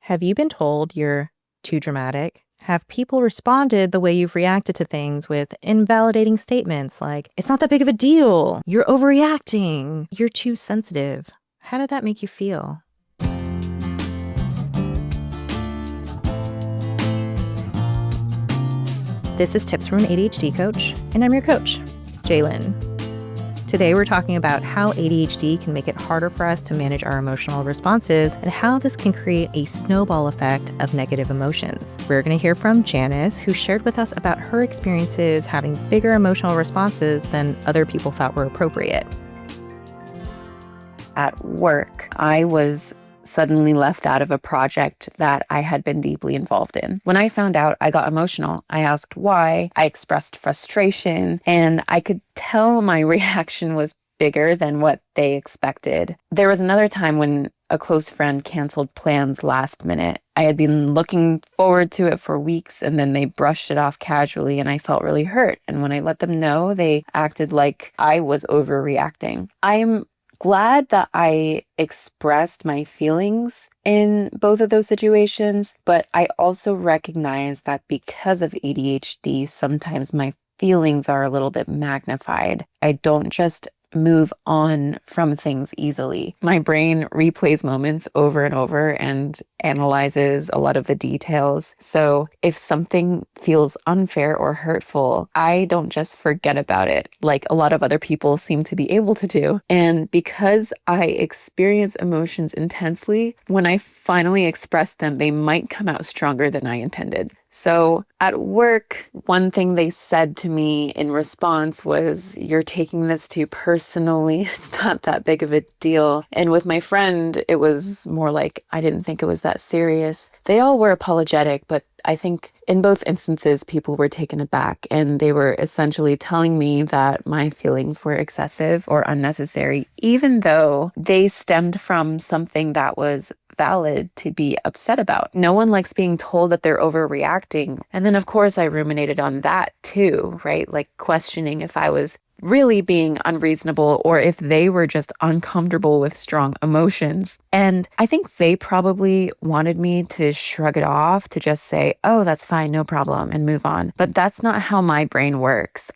Have you been told you're too dramatic? Have people responded the way you've reacted to things with invalidating statements like, it's not that big of a deal, you're overreacting, you're too sensitive? How did that make you feel? This is Tips from an ADHD Coach, and I'm your coach, Jaye. Today, we're talking about how ADHD can make it harder for us to manage our emotional responses and how this can create a snowball effect of negative emotions. We're going to hear from Janice, who shared with us about her experiences having bigger emotional responses than other people thought were appropriate. At work, I was suddenly left out of a project that I had been deeply involved in. When I found out, I got emotional. I asked why, I expressed frustration, and I could tell my reaction was bigger than what they expected. There was another time when a close friend canceled plans last minute. I had been looking forward to it for weeks, and then they brushed it off casually, and I felt really hurt. And when I let them know, they acted like I was overreacting. I'm glad that I expressed my feelings in both of those situations, but I also recognize that because of ADHD, sometimes my feelings are a little bit magnified. I don't just move on from things easily. My brain replays moments over and over and analyzes a lot of the details. So if something feels unfair or hurtful, I don't just forget about it like a lot of other people seem to be able to do. And because I experience emotions intensely, when I finally express them, they might come out stronger than I intended. So at work, one thing they said to me in response was, "You're taking this too personally. It's not that big of a deal." And with my friend, it was more like, I didn't think it was that serious. They all were apologetic, but I think in both instances, people were taken aback, and they were essentially telling me that my feelings were excessive or unnecessary, even though they stemmed from something that was valid to be upset about. No one likes being told that they're overreacting. And then, of course, I ruminated on that too, right? Like questioning if I was really being unreasonable or if they were just uncomfortable with strong emotions. And I think they probably wanted me to shrug it off, to just say, "Oh, that's fine, no problem," and move on. But that's not how my brain works.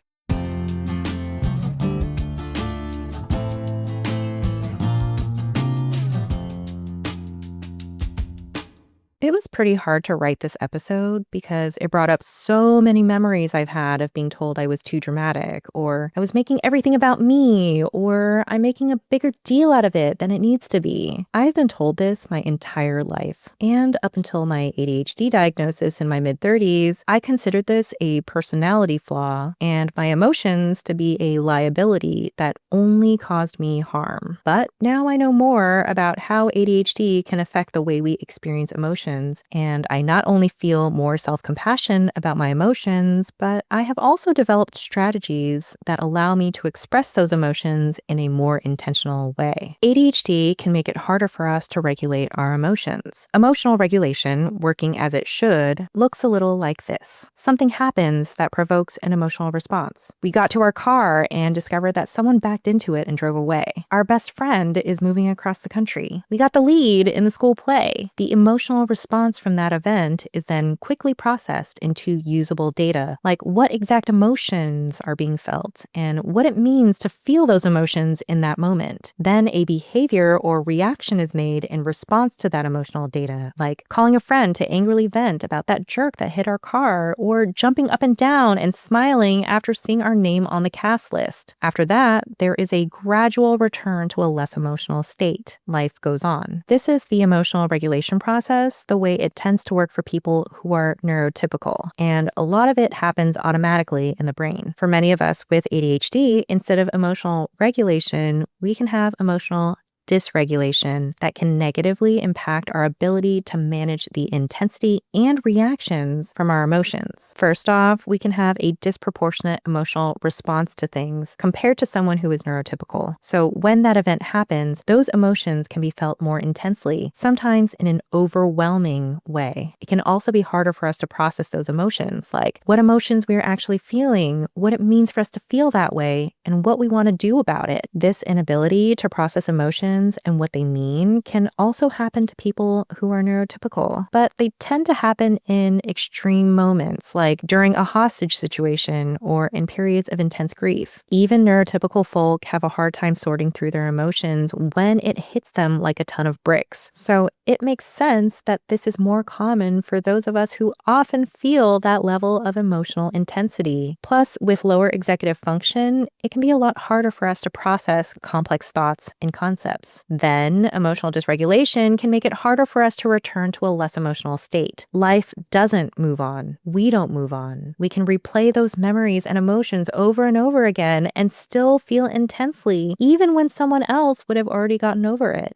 It was pretty hard to write this episode because it brought up so many memories I've had of being told I was too dramatic, or I was making everything about me, or I'm making a bigger deal out of it than it needs to be. I've been told this my entire life. And up until my ADHD diagnosis in my mid-30s, I considered this a personality flaw and my emotions to be a liability that only caused me harm. But now I know more about how ADHD can affect the way we experience emotions. And I not only feel more self-compassion about my emotions, but I have also developed strategies that allow me to express those emotions in a more intentional way. ADHD can make it harder for us to regulate our emotions. Emotional regulation, working as it should, looks a little like this. Something happens that provokes an emotional response. We got to our car and discovered that someone backed into it and drove away. Our best friend is moving across the country. We got the lead in the school play. The emotional response from that event is then quickly processed into usable data, like what exact emotions are being felt and what it means to feel those emotions in that moment. Then a behavior or reaction is made in response to that emotional data, like calling a friend to angrily vent about that jerk that hit our car, or jumping up and down and smiling after seeing our name on the cast list. After that, there is a gradual return to a less emotional state. Life goes on. This is the emotional regulation process, the way it tends to work for people who are neurotypical. And a lot of it happens automatically in the brain. For many of us with ADHD, instead of emotional regulation, we can have emotional dysregulation that can negatively impact our ability to manage the intensity and reactions from our emotions. First off, we can have a disproportionate emotional response to things compared to someone who is neurotypical. So when that event happens, those emotions can be felt more intensely, sometimes in an overwhelming way. It can also be harder for us to process those emotions, like what emotions we're actually feeling, what it means for us to feel that way, and what we want to do about it. This inability to process emotions emotions and what they mean can also happen to people who are neurotypical, but they tend to happen in extreme moments, like during a hostage situation or in periods of intense grief. Even neurotypical folk have a hard time sorting through their emotions when it hits them like a ton of bricks. So it makes sense that this is more common for those of us who often feel that level of emotional intensity. Plus, with lower executive function, it can be a lot harder for us to process complex thoughts and concepts. Then, emotional dysregulation can make it harder for us to return to a less emotional state. Life doesn't move on. We don't move on. We can replay those memories and emotions over and over again and still feel intensely, even when someone else would have already gotten over it.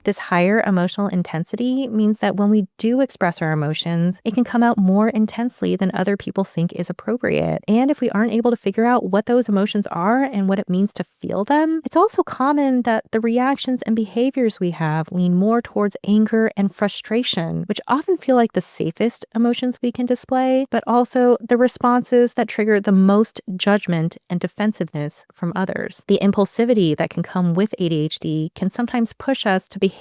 This higher emotional intensity means that when we do express our emotions, it can come out more intensely than other people think is appropriate. And if we aren't able to figure out what those emotions are and what it means to feel them, it's also common that the reactions and behaviors we have lean more towards anger and frustration, which often feel like the safest emotions we can display, but also the responses that trigger the most judgment and defensiveness from others. The impulsivity that can come with ADHD can sometimes push us to behave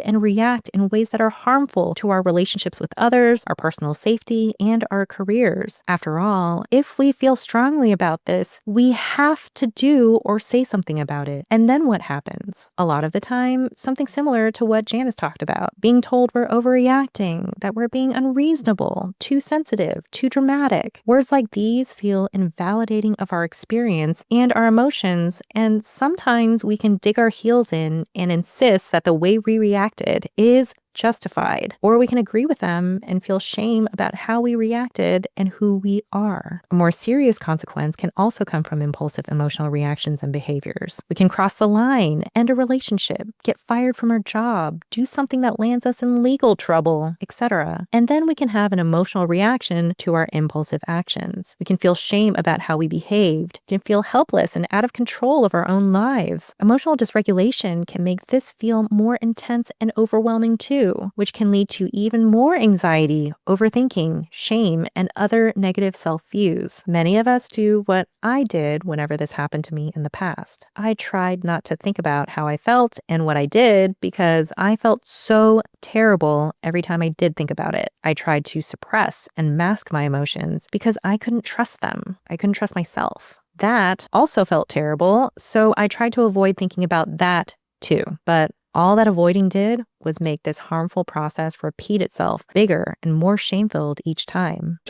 and react in ways that are harmful to our relationships with others, our personal safety, and our careers. After all, if we feel strongly about this, we have to do or say something about it. And then what happens? A lot of the time, something similar to what Janice talked about. Being told we're overreacting, that we're being unreasonable, too sensitive, too dramatic. Words like these feel invalidating of our experience and our emotions, and sometimes we can dig our heels in and insist that the way we reacted is justified, or we can agree with them and feel shame about how we reacted and who we are. A more serious consequence can also come from impulsive emotional reactions and behaviors. We can cross the line, end a relationship, get fired from our job, do something that lands us in legal trouble, etc. And then we can have an emotional reaction to our impulsive actions. We can feel shame about how we behaved, we can feel helpless and out of control of our own lives. Emotional dysregulation can make this feel more intense and overwhelming too, which can lead to even more anxiety, overthinking, shame, and other negative self-views. Many of us do what I did whenever this happened to me in the past. I tried not to think about how I felt and what I did because I felt so terrible every time I did think about it. I tried to suppress and mask my emotions because I couldn't trust them. I couldn't trust myself. That also felt terrible, so I tried to avoid thinking about that too. But all that avoiding did was make this harmful process repeat itself bigger and more shame-filled each time.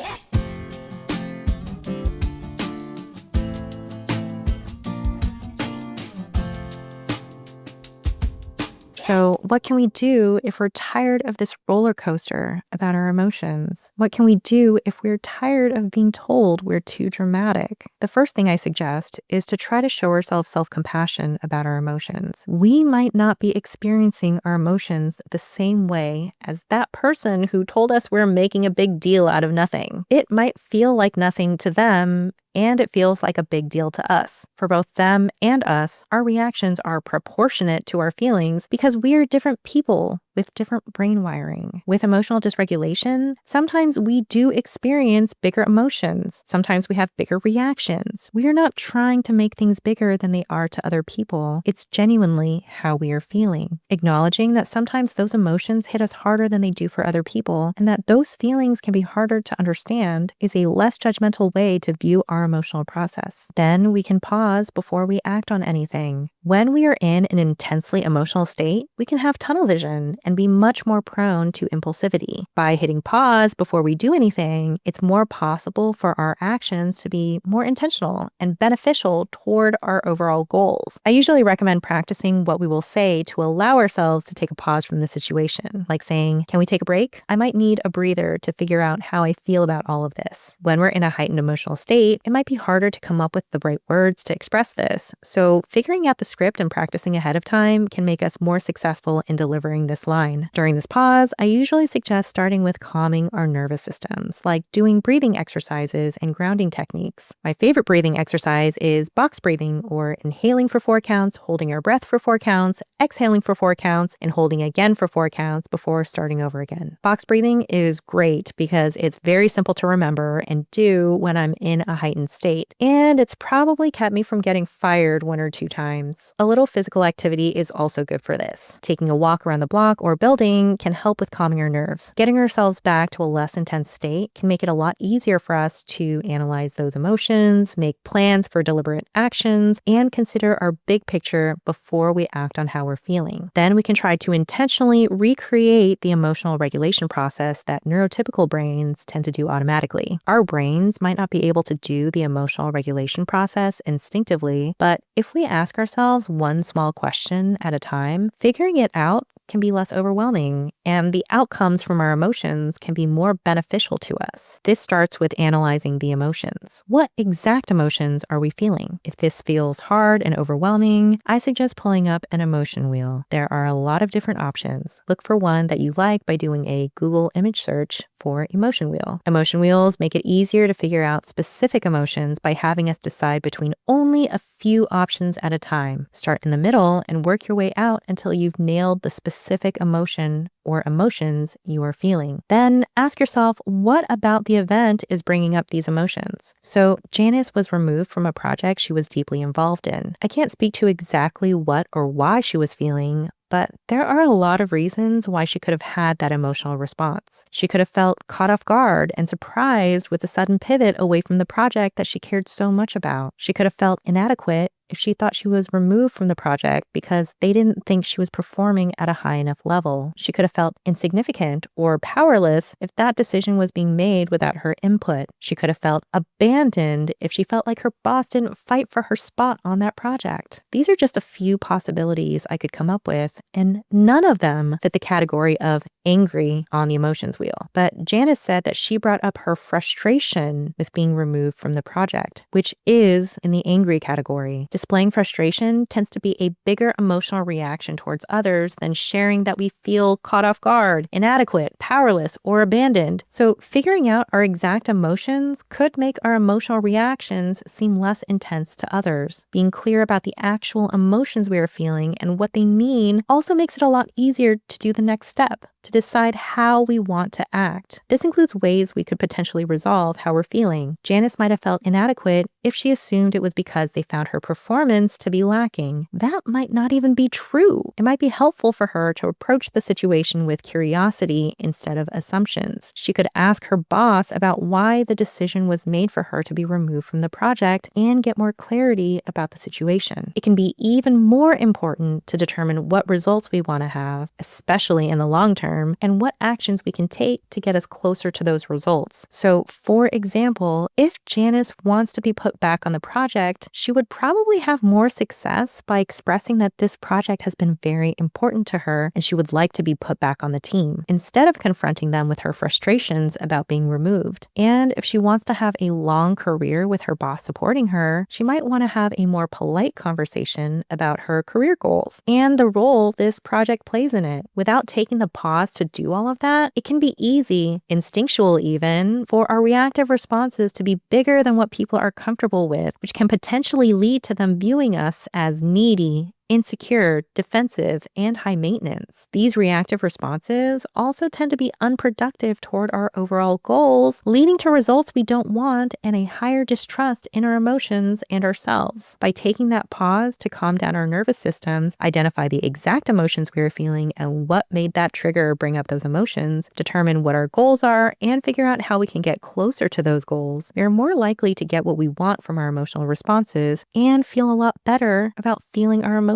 So what can we do if we're tired of this roller coaster about our emotions? What can we do if we're tired of being told we're too dramatic? The first thing I suggest is to try to show ourselves self-compassion about our emotions. We might not be experiencing our emotions the same way as that person who told us we're making a big deal out of nothing. It might feel like nothing to them, and it feels like a big deal to us. For both them and us, our reactions are proportionate to our feelings because we are different people with different brain wiring. With emotional dysregulation, sometimes we do experience bigger emotions. Sometimes we have bigger reactions. We are not trying to make things bigger than they are to other people. It's genuinely how we are feeling. Acknowledging that sometimes those emotions hit us harder than they do for other people, and that those feelings can be harder to understand, is a less judgmental way to view our emotional process. Then we can pause before we act on anything. When we are in an intensely emotional state, we can have tunnel vision and be much more prone to impulsivity. By hitting pause before we do anything, it's more possible for our actions to be more intentional and beneficial toward our overall goals. I usually recommend practicing what we will say to allow ourselves to take a pause from the situation, like saying, "Can we take a break? I might need a breather to figure out how I feel about all of this." When we're in a heightened emotional state, it might be harder to come up with the right words to express this. So figuring out the script and practicing ahead of time can make us more successful in delivering this line. line. During this pause, I usually suggest starting with calming our nervous systems, like doing breathing exercises and grounding techniques. My favorite breathing exercise is box breathing, or inhaling for 4 counts, holding our breath for 4 counts, exhaling for 4 counts, and holding again for 4 counts before starting over again. Box breathing is great because it's very simple to remember and do when I'm in a heightened state. And it's probably kept me from getting fired 1 or 2 times. A little physical activity is also good for this. Taking a walk around the block or building can help with calming our nerves. Getting ourselves back to a less intense state can make it a lot easier for us to analyze those emotions, make plans for deliberate actions, and consider our big picture before we act on how we're feeling. Then we can try to intentionally recreate the emotional regulation process that neurotypical brains tend to do automatically. Our brains might not be able to do the emotional regulation process instinctively, but if we ask ourselves one small question at a time, figuring it out can be less overwhelming, and the outcomes from our emotions can be more beneficial to us. This starts with analyzing the emotions. What exact emotions are we feeling? If this feels hard and overwhelming, I suggest pulling up an emotion wheel. There are a lot of different options. Look for one that you like by doing a Google image search for emotion wheel. Emotion wheels make it easier to figure out specific emotions by having us decide between only a few options at a time. Start in the middle and work your way out until you've nailed the specific emotion or emotions you are feeling. Then ask yourself, what about the event is bringing up these emotions? So Janice was removed from a project she was deeply involved in. I can't speak to exactly what or why she was feeling, but there are a lot of reasons why she could have had that emotional response. She could have felt caught off guard and surprised with the sudden pivot away from the project that she cared so much about. She could have felt inadequate if she thought she was removed from the project because they didn't think she was performing at a high enough level. She could have felt insignificant or powerless if that decision was being made without her input. She could have felt abandoned if she felt like her boss didn't fight for her spot on that project. These are just a few possibilities I could come up with, and none of them fit the category of angry on the emotions wheel. But Janice said that she brought up her frustration with being removed from the project, which is in the angry category. Displaying frustration tends to be a bigger emotional reaction towards others than sharing that we feel caught off guard, inadequate, powerless, or abandoned. So figuring out our exact emotions could make our emotional reactions seem less intense to others. Being clear about the actual emotions we are feeling and what they mean also makes it a lot easier to do the next step, to decide how we want to act. This includes ways we could potentially resolve how we're feeling. Janice might have felt inadequate if she assumed it was because they found her performance to be lacking. That might not even be true. It might be helpful for her to approach the situation with curiosity instead of assumptions. She could ask her boss about why the decision was made for her to be removed from the project and get more clarity about the situation. It can be even more important to determine what results we want to have, especially in the long term, and what actions we can take to get us closer to those results. So, for example, if Janice wants to be put back on the project, she would probably have more success by expressing that this project has been very important to her and she would like to be put back on the team, instead of confronting them with her frustrations about being removed. And if she wants to have a long career with her boss supporting her, she might want to have a more polite conversation about her career goals and the role this project plays in it. Without taking the pause to do all of that, it can be easy, instinctual even, for our reactive responses to be bigger than what people are comfortable with, which can potentially lead to them viewing us as needy, insecure, defensive, and high maintenance. These reactive responses also tend to be unproductive toward our overall goals, leading to results we don't want and a higher distrust in our emotions and ourselves. By taking that pause to calm down our nervous systems, identify the exact emotions we are feeling and what made that trigger bring up those emotions, determine what our goals are, and figure out how we can get closer to those goals, we are more likely to get what we want from our emotional responses and feel a lot better about feeling our emotions.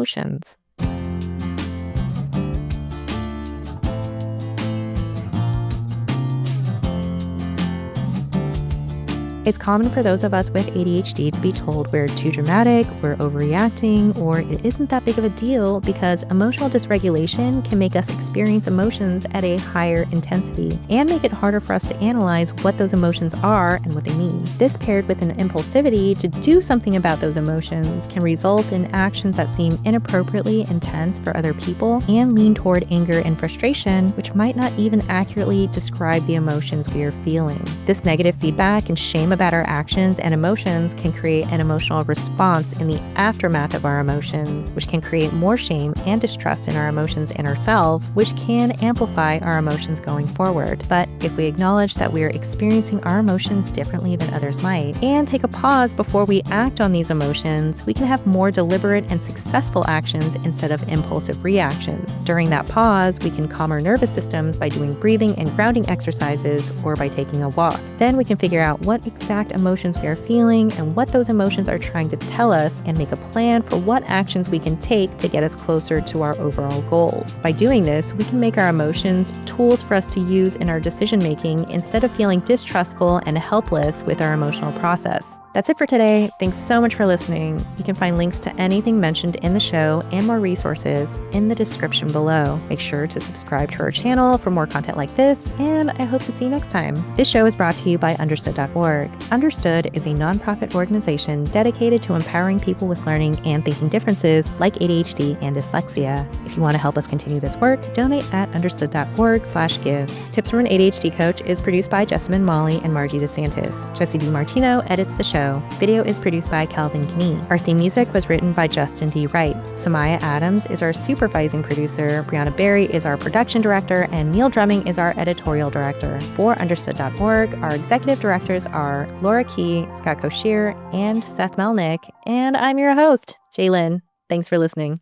It's common for those of us with ADHD to be told we're too dramatic, we're overreacting, or it isn't that big of a deal because emotional dysregulation can make us experience emotions at a higher intensity and make it harder for us to analyze what those emotions are and what they mean. This, paired with an impulsivity to do something about those emotions, can result in actions that seem inappropriately intense for other people and lean toward anger and frustration, which might not even accurately describe the emotions we are feeling. This negative feedback and shame about our actions and emotions can create an emotional response in the aftermath of our emotions, which can create more shame and distrust in our emotions and ourselves, which can amplify our emotions going forward. But if we acknowledge that we are experiencing our emotions differently than others might, and take a pause before we act on these emotions, we can have more deliberate and successful actions instead of impulsive reactions. During that pause, we can calm our nervous systems by doing breathing and grounding exercises or by taking a walk. Then we can figure out what exact emotions we are feeling and what those emotions are trying to tell us and make a plan for what actions we can take to get us closer to our overall goals. By doing this, we can make our emotions tools for us to use in our decision making instead of feeling distrustful and helpless with our emotional process. That's it for today. Thanks so much for listening. You can find links to anything mentioned in the show and more resources in the description below. Make sure to subscribe to our channel for more content like this, and I hope to see you next time. This show is brought to you by Understood.org. Understood is a nonprofit organization dedicated to empowering people with learning and thinking differences like ADHD and dyslexia. If you want to help us continue this work, donate at understood.org/give. Tips from an ADHD Coach is produced by Jessamine Molly and Margie DeSantis. Jesse D. Martino edits the show. Video is produced by Calvin Knee. Our theme music was written by Justin D. Wright. Samaya Adams is our supervising producer. Brianna Berry is our production director, and Neil Drumming is our editorial director. For Understood.org, our executive directors are Laura Key, Scott Koshier, and Seth Melnick, and I'm your host, Jaye. Thanks for listening.